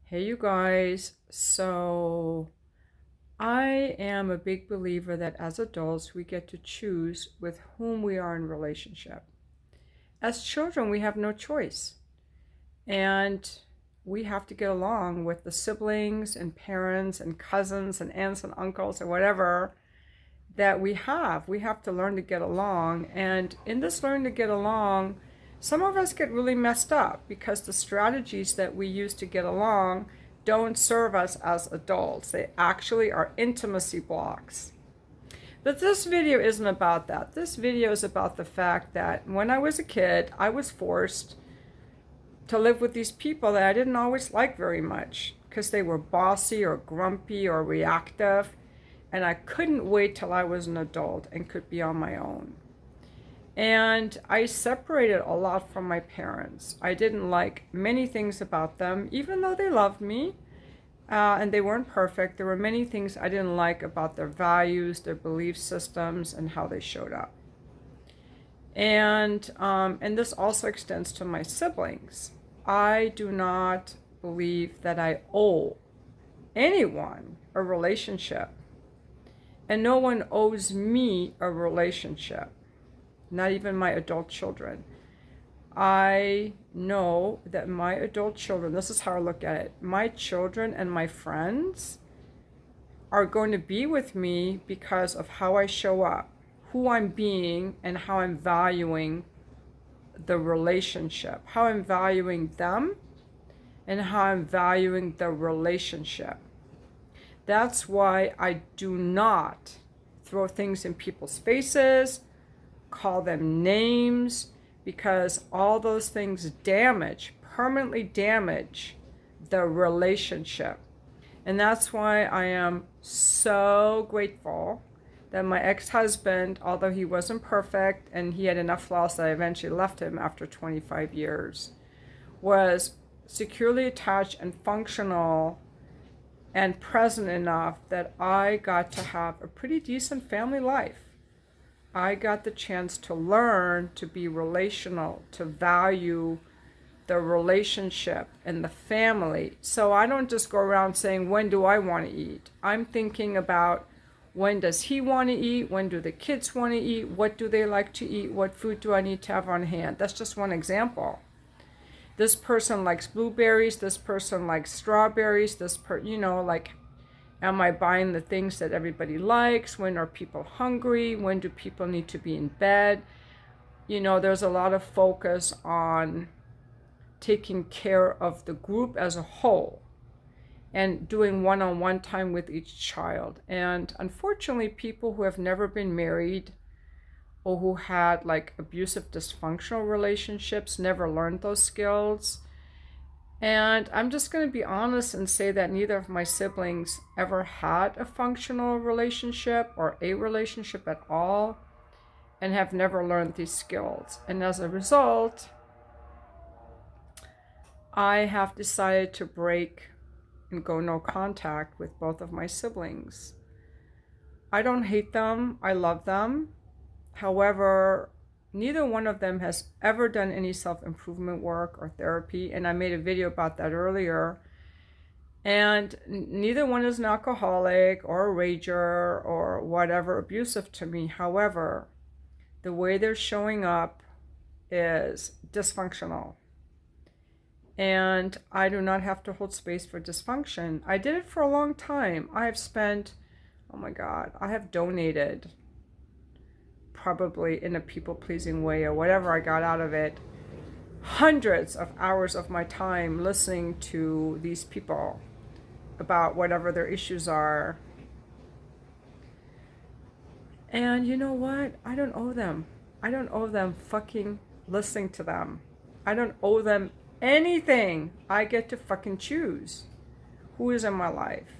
Hey, you guys. So, I am a big believer that as adults, we get to choose with whom we are in relationship. As children, we have no choice. And we have to get along with the siblings and parents and cousins and aunts and uncles or whatever that we have. We have to learn to get along. And in this learning to get along, some of us get really messed up because the strategies that we use to get along don't serve us as adults. They actually are intimacy blocks. But this video isn't about that. This video is about the fact that when I was a kid, I was forced to live with these people that I didn't always like very much because they were bossy or grumpy or reactive. And I couldn't wait till I was an adult and could be on my own. And I separated a lot from my parents. I didn't like many things about them, even though they loved me and they weren't perfect. There were many things I didn't like about their values, their belief systems, and how they showed up. And this also extends to my siblings. I do not believe that I owe anyone a relationship, and no one owes me a relationship, not even my adult children. I know that my adult children, this is how I look at it, my children and my friends are going to be with me because of how I show up, who I'm being, and how I'm valuing the relationship, how I'm valuing them, and how I'm valuing the relationship. That's why I do not throw things in people's faces, call them names, because all those things permanently damage the relationship. And that's why I am so grateful that my ex-husband, although he wasn't perfect and he had enough flaws that I eventually left him after 25 years, was securely attached and functional and present enough that I got to have a pretty decent family life. I got the chance to learn to be relational, to value the relationship and the family. So I don't just go around saying, when do I want to eat? I'm thinking about, when does he want to eat? When do the kids want to eat? What do they like to eat? What food do I need to have on hand? That's just one example. This person likes blueberries. This person likes strawberries. Like, am I buying the things that everybody likes? When are people hungry? When do people need to be in bed? There's a lot of focus on taking care of the group as a whole and doing one-on-one time with each child. And unfortunately, people who have never been married or who had like abusive, dysfunctional relationships never learned those skills. And I'm just going to be honest and say that neither of my siblings ever had a functional relationship or a relationship at all, and have never learned these skills. And as a result, I have decided to break and go no contact with both of my siblings. I don't hate them, I love them. However, neither one of them has ever done any self-improvement work or therapy, and I made a video about that earlier. And neither one is an alcoholic or a rager or whatever abusive to me. However, the way they're showing up is dysfunctional. And I do not have to hold space for dysfunction. I did it for a long time. I have spent, oh my God, I have donated, probably in a people-pleasing way or whatever I got out of it, hundreds of hours of my time listening to these people about whatever their issues are. And you know what? I don't owe them. I don't owe them fucking listening to them. I don't owe them anything. I get to fucking choose who is in my life.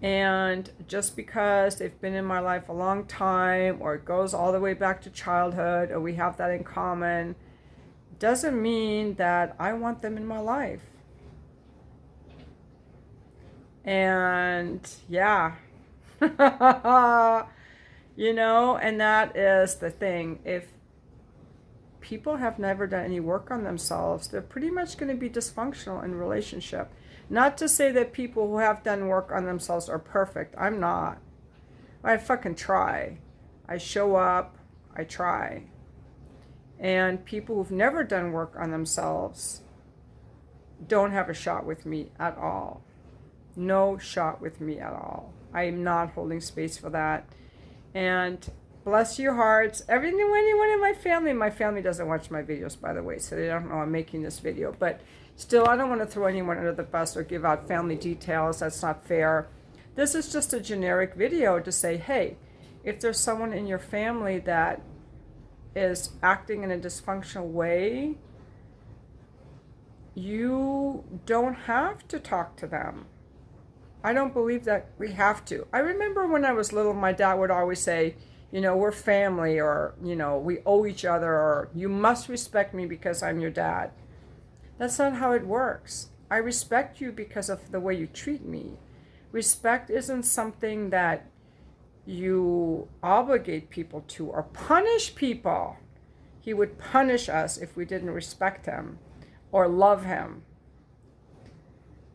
And just because they've been in my life a long time, or it goes all the way back to childhood, or we have that in common, doesn't mean that I want them in my life. And yeah, and that is the thing. If people have never done any work on themselves, they're pretty much going to be dysfunctional in relationship. Not to say that people who have done work on themselves are perfect. I'm not. I fucking try. I show up. I try. And people who've never done work on themselves don't have a shot with me at all. No shot with me at all. I am not holding space for that. And bless your hearts. Anyone in my family doesn't watch my videos, by the way, so they don't know I'm making this video. But still, I don't want to throw anyone under the bus or give out family details. That's not fair. This is just a generic video to say, hey, if there's someone in your family that is acting in a dysfunctional way, you don't have to talk to them. I don't believe that we have to. I remember when I was little, my dad would always say, you know, we're family, or, you know, we owe each other, or you must respect me because I'm your dad. That's not how it works. I respect you because of the way you treat me. Respect isn't something that you obligate people to or punish people. He would punish us if we didn't respect him or love him,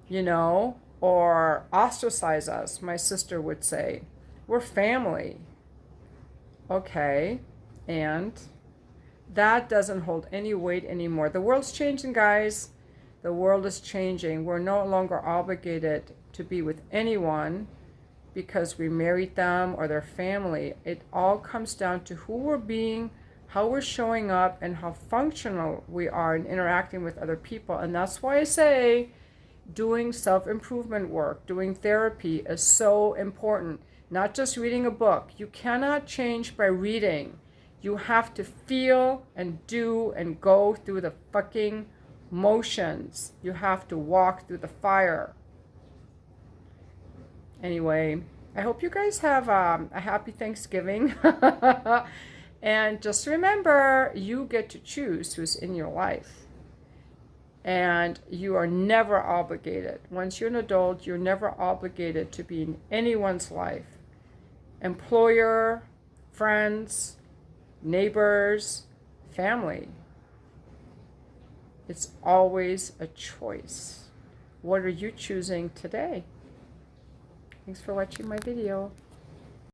you know, or ostracize us. My sister would say, we're family. Okay, and that doesn't hold any weight anymore. The world's changing, guys. The world is changing. We're no longer obligated to be with anyone because we married them or their family. It all comes down to who we're being, how we're showing up, and how functional we are in interacting with other people. And that's why I say doing self-improvement work, doing therapy is so important. Not just reading a book. You cannot change by reading. You have to feel and do and go through the fucking motions. You have to walk through the fire. Anyway, I hope you guys have a happy Thanksgiving. And just remember, you get to choose who's in your life. And you are never obligated. Once you're an adult, you're never obligated to be in anyone's life. Employer, friends, neighbors, family. It's always a choice. What are you choosing today? Thanks for watching my video.